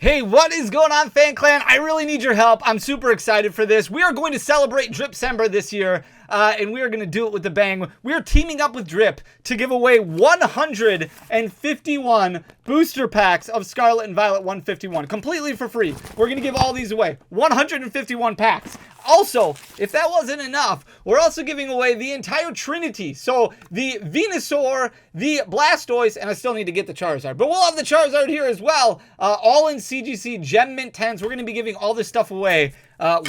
Hey, what is going on, Fan Clan? I really need your help. I'm super excited for this. We are going to celebrate Dripcember this year, and we are going to do it with a bang. We are teaming up with Drip to give away 151 booster packs of Scarlet and Violet 151, completely for free. We're going to give all these away, 151 packs. Also, if that wasn't enough, we're also giving away the entire Trinity. So the Venusaur, the Blastoise, and I still need to get the Charizard. But we'll have the Charizard here as well. All in CGC Gem Mint 10s. We're going to be giving all this stuff away.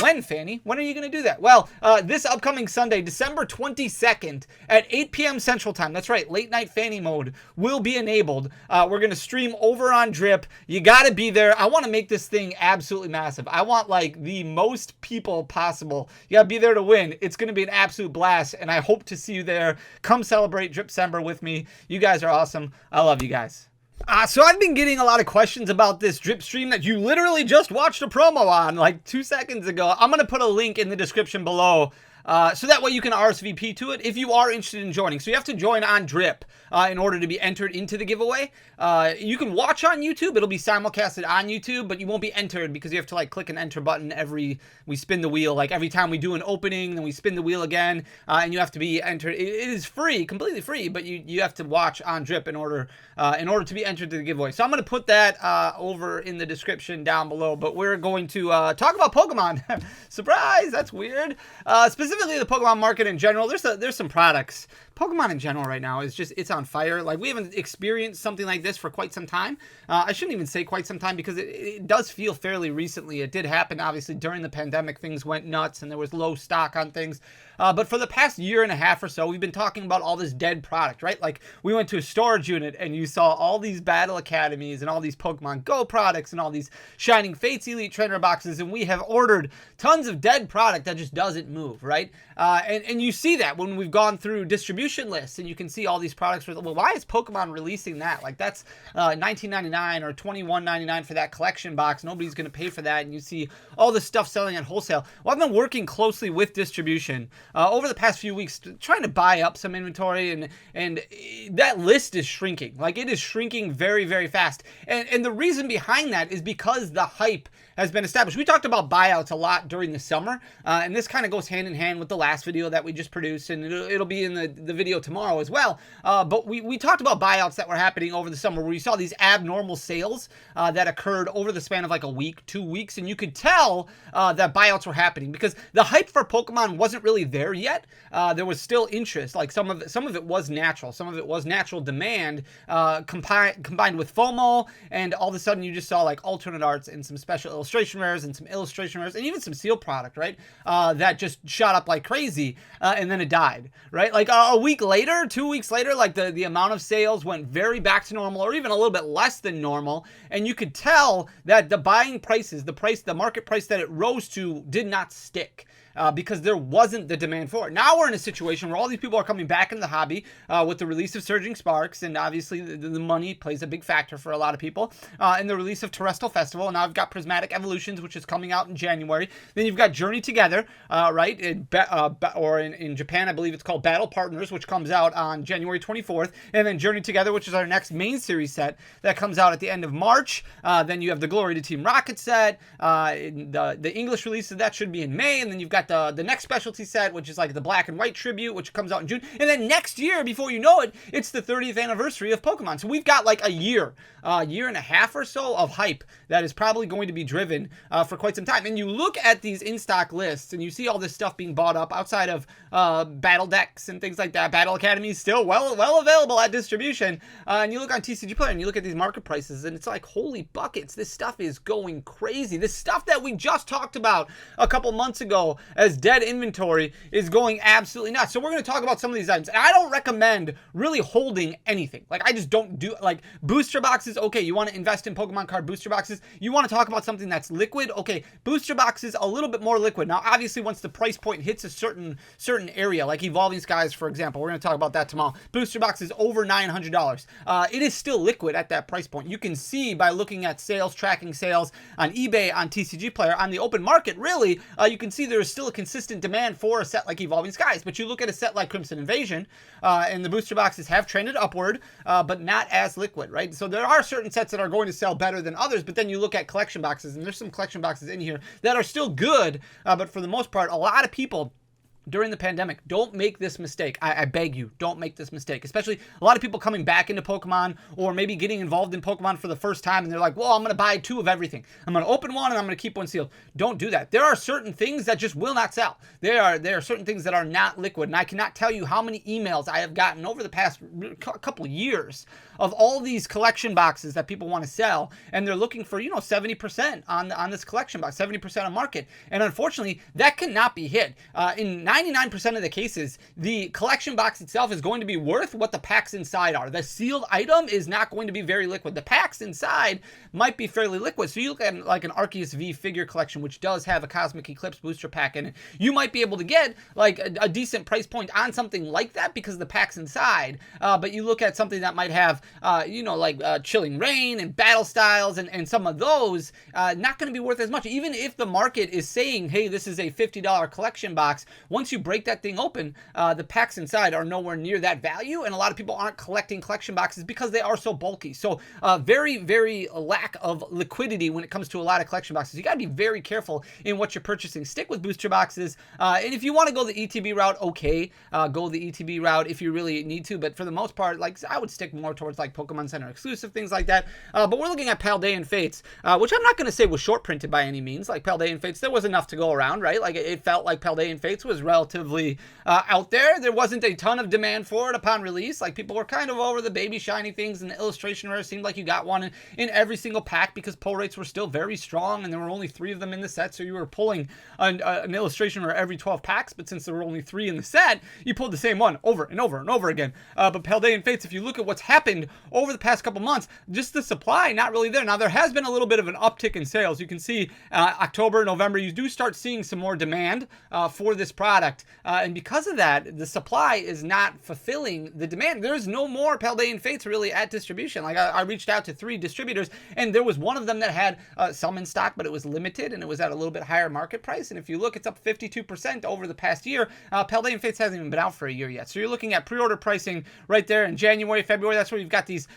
When, Fanny? When are you going to do that? Well, this upcoming Sunday, December 22nd at 8 p.m. Central Time. That's right, late night Fanny mode will be enabled. We're going to stream over on Drip. You got to be there. I want to make this thing absolutely massive. I want like the most people possible. You got to be there to win. It's going to be an absolute blast, and I hope to see you there. Come celebrate Dripcember with me. You guys are awesome. I love you guys. So I've been getting a lot of questions about this Drip stream that you literally just watched a promo on like 2 seconds ago. I'm going to put a link in the description below so that way you can RSVP to it if you are interested in joining. So you have to join on Drip in order to be entered into the giveaway. You can watch on YouTube. It'll be simulcasted on YouTube, but you won't be entered because you have to like click an enter button we spin the wheel. Like every time we do an opening, then we spin the wheel again, and you have to be entered. It is free, completely free, but you have to watch on Drip in order to be entered to the giveaway. So I'm going to put that over in the description down below, but we're going to talk about Pokemon. Surprise! That's weird. Specifically the Pokemon market in general. There's some products. Pokemon in general right now is just, it's on fire. Like, we haven't experienced something like this for quite some time. I shouldn't even say quite some time because it does feel fairly recently. It did happen, obviously, during the pandemic. Things went nuts and there was low stock on things. But for the past year and a half or so, we've been talking about all this dead product, right? Like, we went to a storage unit and you saw all these Battle Academies and all these Pokemon Go products and all these Shining Fates Elite Trainer boxes, and we have ordered tons of dead product that just doesn't move, right? And you see that when we've gone through distribution lists and you can see all these products. Well, why is Pokemon releasing that? Like, that's $19.99 or $21.99 for that collection box. Nobody's going to pay for that. And you see all this stuff selling at wholesale. Well, I've been working closely with distribution over the past few weeks, trying to buy up some inventory, and that list is shrinking. Like, it is shrinking very, very fast. And the reason behind that is because the hype has been established. We talked about buyouts a lot during the summer, and this kind of goes hand in hand with the last video that we just produced, and it'll be in the video tomorrow as well. But we talked about buyouts that were happening over the summer, where you saw these abnormal sales that occurred over the span of like a week, 2 weeks, and you could tell that buyouts were happening because the hype for Pokemon wasn't really there yet. There was still interest. Like, some of it was natural. Some of it was natural demand combined with FOMO, and all of a sudden you just saw like alternate arts and some special illustration rares and some illustration rares and even some seal product, right? That just shot up like crazy, and then it died, right? Like a week later, 2 weeks later, like the amount of sales went very back to normal, or even a little bit less than normal, and you could tell that the buying prices, the market price that it rose to, did not stick. Because there wasn't the demand for it. Now we're in a situation where all these people are coming back into the hobby with the release of Surging Sparks, and obviously the money plays a big factor for a lot of people, and the release of Terastal Festival. And now I've got Prismatic Evolutions, which is coming out in January. Then you've got Journey Together, right? In Japan, I believe it's called Battle Partners, which comes out on January 24th. And then Journey Together, which is our next main series set that comes out at the end of March. Then you have the Glory to Team Rocket set. The English release of that should be in May. And then you've got the next specialty set, which is like the Black and White Tribute, which comes out in June. And then next year, before you know it, it's the 30th anniversary of Pokemon. So we've got like a year and a half or so of hype that is probably going to be driven for quite some time. And you look at these in-stock lists and you see all this stuff being bought up outside of battle decks and things like that. Battle Academy is still well available at distribution. And you look on TCG Player and you look at these market prices and it's like, holy buckets, this stuff is going crazy. This stuff that we just talked about a couple months ago as dead inventory is going absolutely nuts. So we're going to talk about some of these items. And I don't recommend really holding anything. Like, I just don't do, like, booster boxes. Okay, you want to invest in Pokemon card booster boxes. You want to talk about something that's liquid. Okay, booster boxes, a little bit more liquid. Now, obviously, once the price point hits a certain area, like Evolving Skies, for example, we're going to talk about that tomorrow. Booster boxes over $900. It is still liquid at that price point. You can see by looking at sales, tracking sales on eBay, on TCG Player, on the open market, really, you can see there's still a consistent demand for a set like Evolving Skies. But you look at a set like Crimson Invasion, and the booster boxes have trended upward, but not as liquid, right? So there are certain sets that are going to sell better than others, but then you look at collection boxes, and there's some collection boxes in here that are still good, but for the most part, a lot of people during the pandemic, don't make this mistake. I beg you, don't make this mistake. Especially a lot of people coming back into Pokemon, or maybe getting involved in Pokemon for the first time, and they're like, well, I'm going to buy 2 of everything. I'm going to open one and I'm going to keep one sealed. Don't do that. There are certain things that just will not sell. There are certain things that are not liquid, and I cannot tell you how many emails I have gotten over the past couple years of all these collection boxes that people want to sell, and they're looking for, 70% on this collection box, 70% on market. And unfortunately, that cannot be hit. In 99% of the cases, the collection box itself is going to be worth what the packs inside are. The sealed item is not going to be very liquid. The packs inside might be fairly liquid. So you look at like an Arceus V figure collection, which does have a Cosmic Eclipse booster pack in it. You might be able to get like a decent price point on something like that because of the packs inside. But you look at something that might have, Chilling Rain and Battle Styles and some of those, not going to be worth as much. Even if the market is saying, hey, this is a $50 collection box, once you break that thing open, the packs inside are nowhere near that value, and a lot of people aren't collecting collection boxes because they are so bulky. So very, very lack of liquidity when it comes to a lot of collection boxes. You got to be very careful in what you're purchasing. Stick with booster boxes, and if you want to go the ETB route, okay, go the ETB route if you really need to, but for the most part, like, I would stick more towards like Pokemon Center exclusive, things like that. But we're looking at Paldean Fates, which I'm not going to say was short printed by any means. Like Paldean Fates, there was enough to go around, right? Like it felt like Paldean Fates was relatively out there. There wasn't a ton of demand for it upon release. Like people were kind of over the baby shiny things, and the illustration rare seemed like you got one in every single pack because pull rates were still very strong, and there were only 3 of them in the set, so you were pulling an illustration rare every 12 packs. But since there were only 3 in the set, you pulled the same one over and over and over again. But Paldean Fates, if you look at what's happened over the past couple months, just the supply not really there. Now there has been a little bit of an uptick in sales. You can see October, November, you do start seeing some more demand for this product, and because of that, the supply is not fulfilling the demand. There's no more Paldean Fates really at distribution. Like I reached out to 3 distributors, and there was one of them that had some in stock, but it was limited, and it was at a little bit higher market price. And if you look, it's up 52% over the past year. Paldean Fates hasn't even been out for a year yet. So you're looking at pre-order pricing right there in January, February. That's where you've got these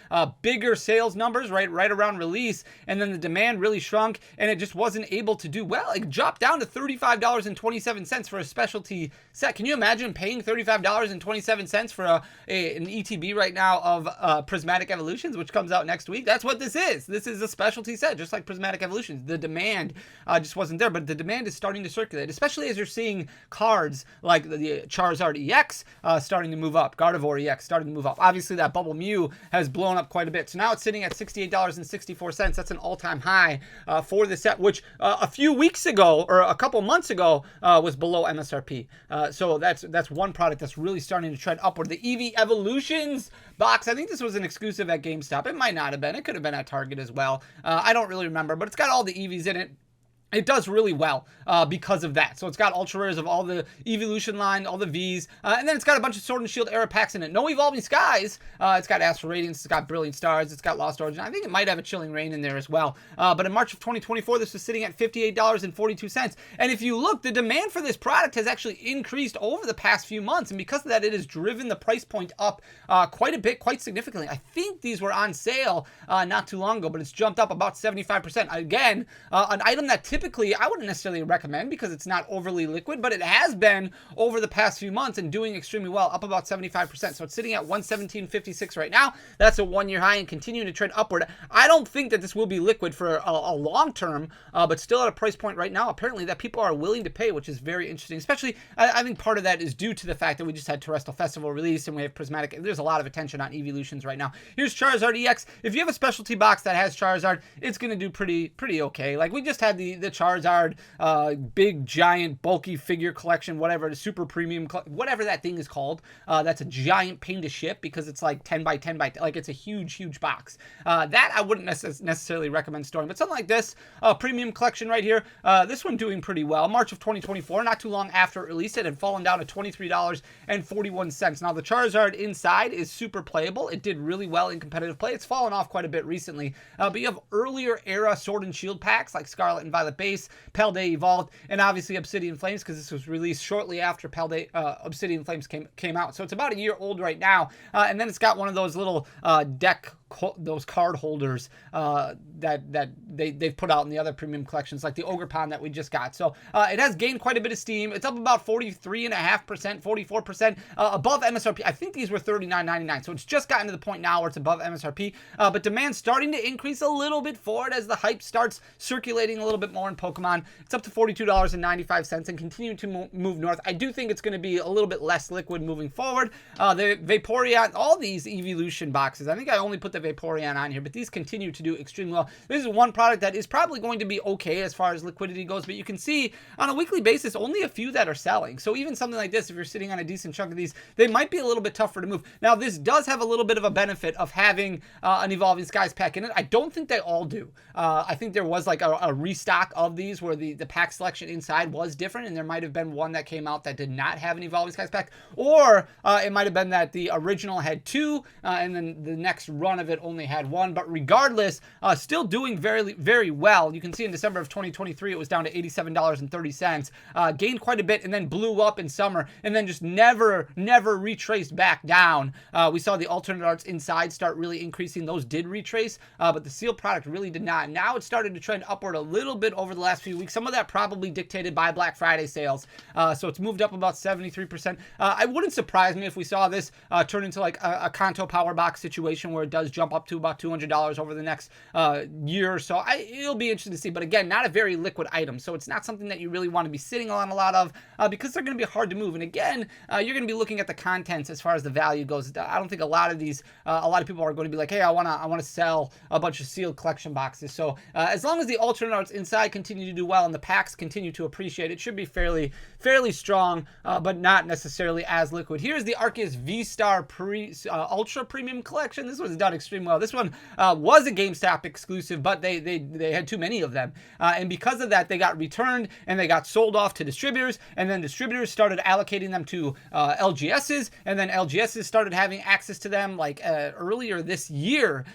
bigger sales numbers right around release, and then the demand really shrunk, and it just wasn't able to do well. It dropped down to $35.27 for a specialty set. Can you imagine paying $35.27 for an ETB right now of Prismatic Evolutions, which comes out next week? That's what this is. This is a specialty set, just like Prismatic Evolutions. The demand just wasn't there, but the demand is starting to circulate, especially as you're seeing cards like the Charizard EX starting to move up, Gardevoir EX starting to move up. Obviously, that Bubble Mew has blown up quite a bit. So now it's sitting at $68.64. That's an all-time high for the set, which a few weeks ago or a couple months ago was below MSRP. So that's one product that's really starting to trend upward. The Eevee Evolutions box, I think this was an exclusive at GameStop. It might not have been. It could have been at Target as well. I don't really remember, but it's got all the Eevees in it. It does really well because of that. So it's got ultra rares of all the Evolution line, all the Vs, and then it's got a bunch of Sword and Shield era packs in it. No Evolving Skies. It's got Astral Radiance, it's got Brilliant Stars, it's got Lost Origin. I think it might have a Chilling Rain in there as well. But in March of 2024, this was sitting at $58.42. And if you look, the demand for this product has actually increased over the past few months. And because of that, it has driven the price point up quite a bit, quite significantly. I think these were on sale not too long ago, but it's jumped up about 75%. Again, an item that typically I wouldn't necessarily recommend because it's not overly liquid, but it has been over the past few months and doing extremely well, up about 75%. So it's sitting at $117.56 right now. That's a 1-year high and continuing to trend upward. I don't think that this will be liquid for a long term, but still at a price point right now, apparently, that people are willing to pay, which is very interesting. Especially, I think part of that is due to the fact that we just had Terastal Festival release and we have Prismatic. There's a lot of attention on Evolutions right now. Here's Charizard EX. If you have a specialty box that has Charizard, it's going to do pretty okay. Like we just had the Charizard big giant bulky figure collection, whatever, the super premium, whatever that thing is called. That's a giant pain to ship because it's like 10 by 10 by, like it's a huge box. That I wouldn't necessarily recommend storing, but something like this premium collection right here, this one doing pretty well. March of 2024, not too long after it released, it had fallen down to $23.41. Now the Charizard inside is super playable. It did really well in competitive play. It's fallen off quite a bit recently, but you have earlier era Sword and Shield packs like Scarlet and Violet base, Paldea Evolved, and obviously Obsidian Flames, because this was released shortly after Obsidian Flames came out. So it's about a year old right now. And then it's got one of those little those card holders that they've put out in the other premium collections, like the Ogre Pond that we just got. So it has gained quite a bit of steam. It's up about 43.5%, 44% above MSRP. I think these were $39.99, so it's just gotten to the point now where it's above MSRP. But demand's starting to increase a little bit for it as the hype starts circulating a little bit more in Pokemon. It's up to $42.95 and continuing to move north. I do think it's going to be a little bit less liquid moving forward. The Vaporeon, all these Evolution boxes, I think I only put the Vaporeon on here, but these continue to do extremely well. This is one product that is probably going to be okay as far as liquidity goes, but you can see on a weekly basis only a few that are selling. So even something like this, if you're sitting on a decent chunk of these, they might be a little bit tougher to move. Now, this does have a little bit of a benefit of having an Evolving Skies pack in it. I don't think they all do. I think there was like a restock of these where the pack selection inside was different, and there might have been one that came out that did not have an Evolving Skies pack, or it might have been that the original had two, and then the next run of it only had one. But regardless, still doing very, very well. You can see in December of 2023, it was down to $87.30, gained quite a bit, and then blew up in summer, and then just never retraced back down. We saw the alternate arts inside start really increasing. Those did retrace, but the sealed product really did not. Now it started to trend upward a little bit over the last few weeks. Some of that probably dictated by Black Friday sales. So it's moved up about 73%. I wouldn't surprise me if we saw this turn into like a Kanto Power Box situation where it does jump up to about $200 over the next year or so. It'll be interesting to see, but again, not a very liquid item, so it's not something that you really want to be sitting on a lot of because they're going to be hard to move. And again, you're going to be looking at the contents as far as the value goes. I don't think a lot of people are going to be like, hey, I want to sell a bunch of sealed collection boxes. So as long as the alternate arts inside continue to do well and the packs continue to appreciate, it should be fairly strong, but not necessarily as liquid. Here's the Arceus V-Star Ultra Premium Collection. This one's done extremely well. This one was a GameStop exclusive, but they had too many of them, and because of that, they got returned and they got sold off to distributors, and then distributors started allocating them to LGSs, and then LGSs started having access to them like earlier this year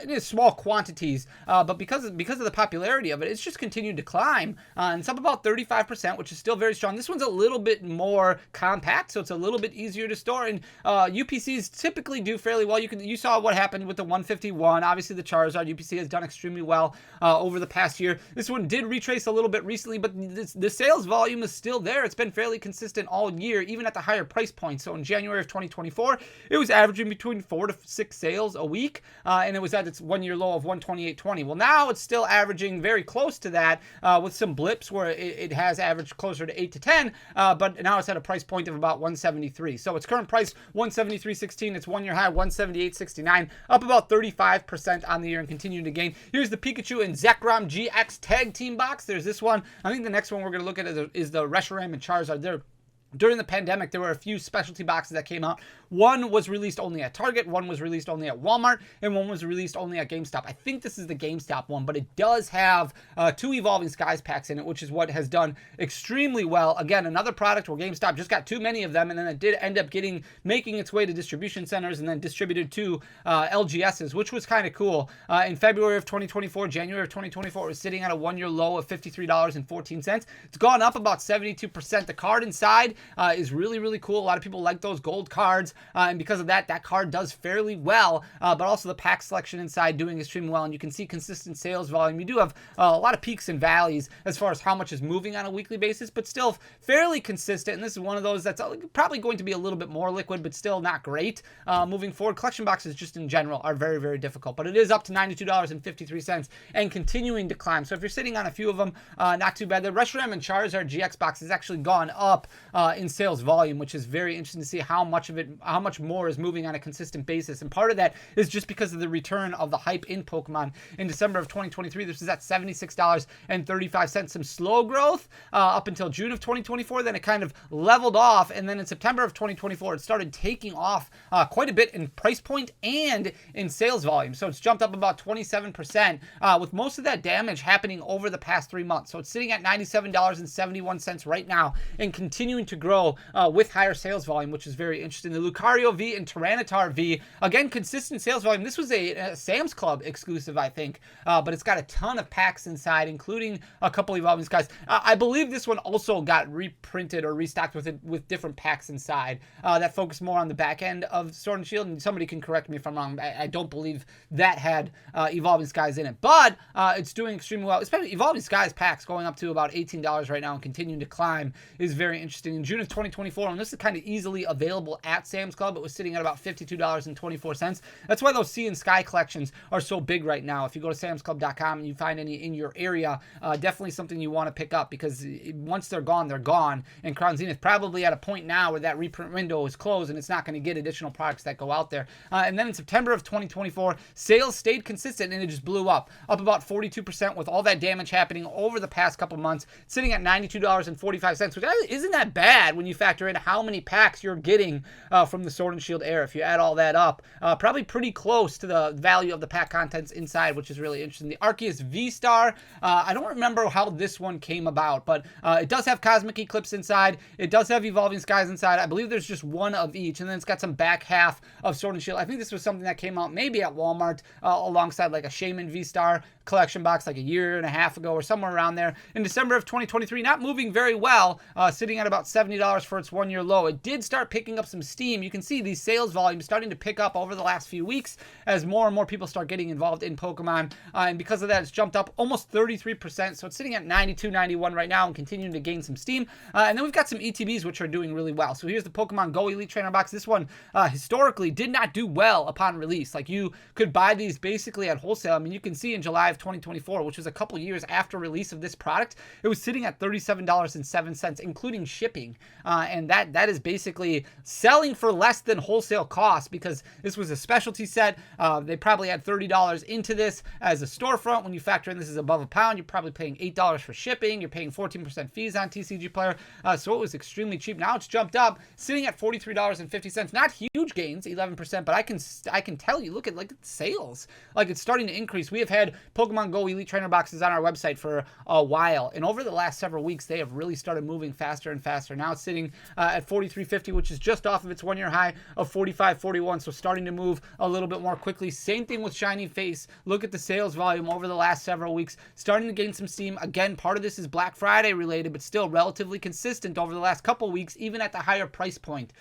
in small quantities, but because of the popularity of it, it's just continued to climb, and it's up about 35%, which is still very strong. This one's a little bit more compact, so it's a little bit easier to store, and UPCs typically do fairly well. You saw what happened with the 151. Obviously, the Charizard UPC has done extremely well over the past year. This one did retrace a little bit recently, but the sales volume is still there. It's been fairly consistent all year, even at the higher price point. So in January of 2024, it was averaging between 4 to 6 sales a week, and it was at its one-year low of 128.20. Well, now it's still averaging very close to that, with some blips where it has averaged closer to 8 to 10, but now it's at a price point of about 173. So its current price, 173.16. Its one-year high, 178.69, up about 35% on the year and continuing to gain. Here's the Pikachu and Zekrom GX Tag Team box. There's this one. I think the next one we're going to look at is the Reshiram and Charizard. During the pandemic, there were a few specialty boxes that came out. One was released only at Target, one was released only at Walmart, and one was released only at GameStop. I think this is the GameStop one, but it does have 2 Evolving Skies packs in it, which is what has done extremely well. Again, another product where GameStop just got too many of them, and then it did end up making its way to distribution centers and then distributed to LGSs, which was kind of cool. In February of 2024, January of 2024, it was sitting at a one-year low of $53.14. It's gone up about 72%. The card inside is really, really cool. A lot of people like those gold cards, and because of that card does fairly well, but also the pack selection inside doing extremely well, and you can see consistent sales volume. You do have a lot of peaks and valleys as far as how much is moving on a weekly basis, but still fairly consistent, and this is one of those that's probably going to be a little bit more liquid, but still not great. Moving forward, collection boxes just in general are very, very difficult, but it is up to $92.53 and continuing to climb. So if you're sitting on a few of them, not too bad. The Reshiram and Charizard GX box has actually gone up in sales volume, which is very interesting to see how much more is moving on a consistent basis. And part of that is just because of the return of the hype in Pokemon. In December of 2023, this was at $76.35. Some slow growth up until June of 2024. Then it kind of leveled off. And then in September of 2024, it started taking off quite a bit in price point and in sales volume. So it's jumped up about 27%, with most of that damage happening over the past 3 months. So it's sitting at $97.71 right now and continuing to grow with higher sales volume, which is very interesting. The Lucario V and Tyranitar V, again, consistent sales volume. This was a Sam's Club exclusive, I think, but it's got a ton of packs inside, including a couple Evolving Skies. I believe this one also got reprinted or restocked with different packs inside that focus more on the back end of Sword and Shield, and somebody can correct me if I'm wrong. I don't believe that had Evolving Skies in it, but it's doing extremely well, especially Evolving Skies packs going up to about $18 right now and continuing to climb is very interesting. In June of 2024, and this is kind of easily available at Sam's Club, it was sitting at about $52.24. That's why those Sea and Sky collections are so big right now. If you go to samsclub.com and you find any in your area, definitely something you want to pick up, because once they're gone, they're gone. And Crown Zenith probably at a point now where that reprint window is closed and it's not going to get additional products that go out there. And then in September of 2024, sales stayed consistent and it just blew up about 42% with all that damage happening over the past couple months, sitting at $92.45, which isn't that bad when you factor in how many packs you're getting from the Sword and Shield era. If you add all that up, probably pretty close to the value of the pack contents inside, which is really interesting. The Arceus V-Star, I don't remember how this one came about, but it does have Cosmic Eclipse inside. It does have Evolving Skies inside. I believe there's just one of each, and then it's got some back half of Sword and Shield. I think this was something that came out maybe at Walmart alongside like a Shaman V-Star collection box like a year and a half ago or somewhere around there. In December of 2023, not moving very well, sitting at about $70 for its one-year low. It did start picking up some steam. You can see these sales volumes starting to pick up over the last few weeks as more and more people start getting involved in Pokemon, and because of that, it's jumped up almost 33%, so it's sitting at 92, 91 right now and continuing to gain some steam. And then we've got some ETBs which are doing really well. So here's the Pokemon Go Elite Trainer box. This one historically did not do well upon release. Like, you could buy these basically at wholesale. I mean, you can see in July of 2024, which was a couple years after release of this product, it was sitting at $37.07, including shipping. And that is basically selling for less than wholesale cost, because this was a specialty set. They probably had $30 into this as a storefront. When you factor in this is above a pound, you're probably paying $8 for shipping. You're paying 14% fees on TCG Player. So it was extremely cheap. Now it's jumped up, sitting at $43.50. Not huge gains, 11%, but I can tell you, look at the sales. Like, it's starting to increase. We have had Pokemon Go Elite Trainer boxes on our website for a while, and over the last several weeks, they have really started moving faster and faster. Now it's sitting at $43.50, which is just off of its one-year high of $45.41, so starting to move a little bit more quickly. Same thing with Shiny Face. Look at the sales volume over the last several weeks, starting to gain some steam. Again, part of this is Black Friday related, but still relatively consistent over the last couple weeks, even at the higher price point,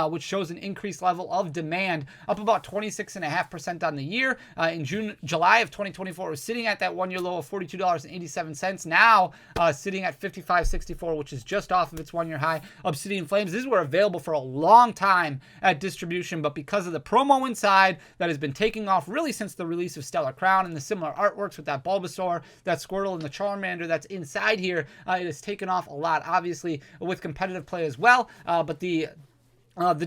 which shows an increased level of demand, up about 26.5% on the year. In July of 2024, it was sitting at that one-year low of $42.87. Now sitting at $55.64, which is just off of its one-year high. Obsidian Flames, these were available for a long time at distribution, but because of the promo inside that has been taking off really since the release of Stellar Crown and the similar artworks with that Bulbasaur, that Squirtle, and the Charmander that's inside here, it has taken off a lot, obviously with competitive play as well, but the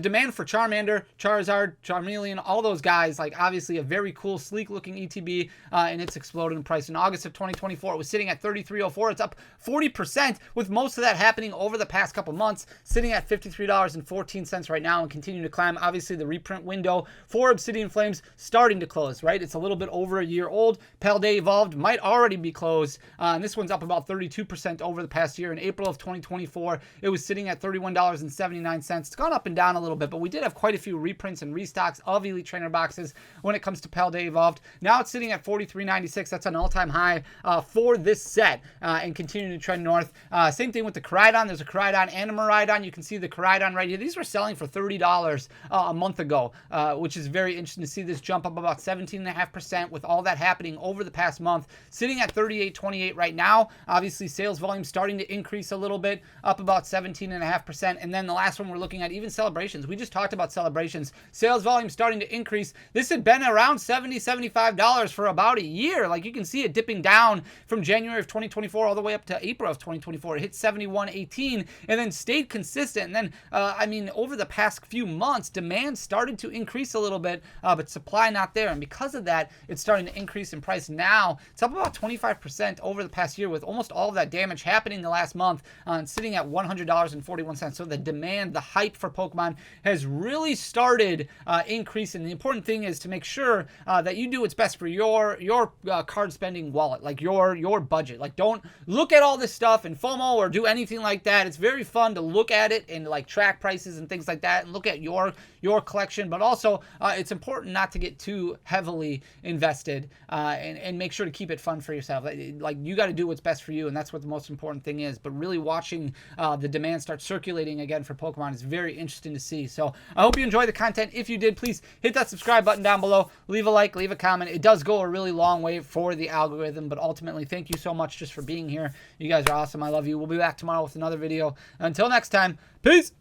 demand for Charmander, Charizard, Charmeleon, all those guys, like, obviously a very cool, sleek-looking ETB, and it's exploded in price. In August of 2024, it was sitting at $33.04. It's up 40%, with most of that happening over the past couple months, sitting at $53.14 right now and continuing to climb. Obviously, the reprint window for Obsidian Flames starting to close, right? It's a little bit over a year old. Paldea Evolved might already be closed, and this one's up about 32% over the past year. In April of 2024, it was sitting at $31.79. It's gone up and down a little bit, but we did have quite a few reprints and restocks of Elite Trainer boxes when it comes to Paldea Evolved. Now it's sitting at $43.96. That's an all-time high for this set, and continuing to trend north. Same thing with the Koraidon. There's a Koraidon and a Miraidon. You can see the Koraidon right here. These were selling for $30 a month ago, which is very interesting to see this jump up about 17.5% with all that happening over the past month, sitting at $38.28 right now. Obviously, sales volume starting to increase a little bit, up about 17.5%. And then the last one we're looking at, even Celebrations. We just talked about Celebrations. Sales volume starting to increase. This had been around $70, $75 for about a year. Like, you can see it dipping down from January of 2024 all the way up to April of 2024. It hit $71.18 and then stayed consistent. And then, I mean, over the past few months, demand started to increase a little bit, but supply not there. And because of that, it's starting to increase in price. Now, it's up about 25% over the past year, with almost all of that damage happening the last month, sitting at $100.41. So the demand, the hype for Pokemon Pokemon has really started increasing. The important thing is to make sure that you do what's best for your card spending wallet, like your budget. Like, don't look at all this stuff and FOMO or do anything like that. It's very fun to look at it and like track prices and things like that and look at your collection, but also it's important not to get too heavily invested and make sure to keep it fun for yourself. Like, you got to do what's best for you, and that's what the most important thing is. But really watching the demand start circulating again for Pokemon is very interesting to see. So I hope you enjoyed the content. If you did, please hit that subscribe button down below, leave a like, leave a comment. It does go a really long way for the algorithm, but ultimately, thank you so much just for being here. You guys are awesome. I love you. We'll be back tomorrow with another video. Until next time, peace.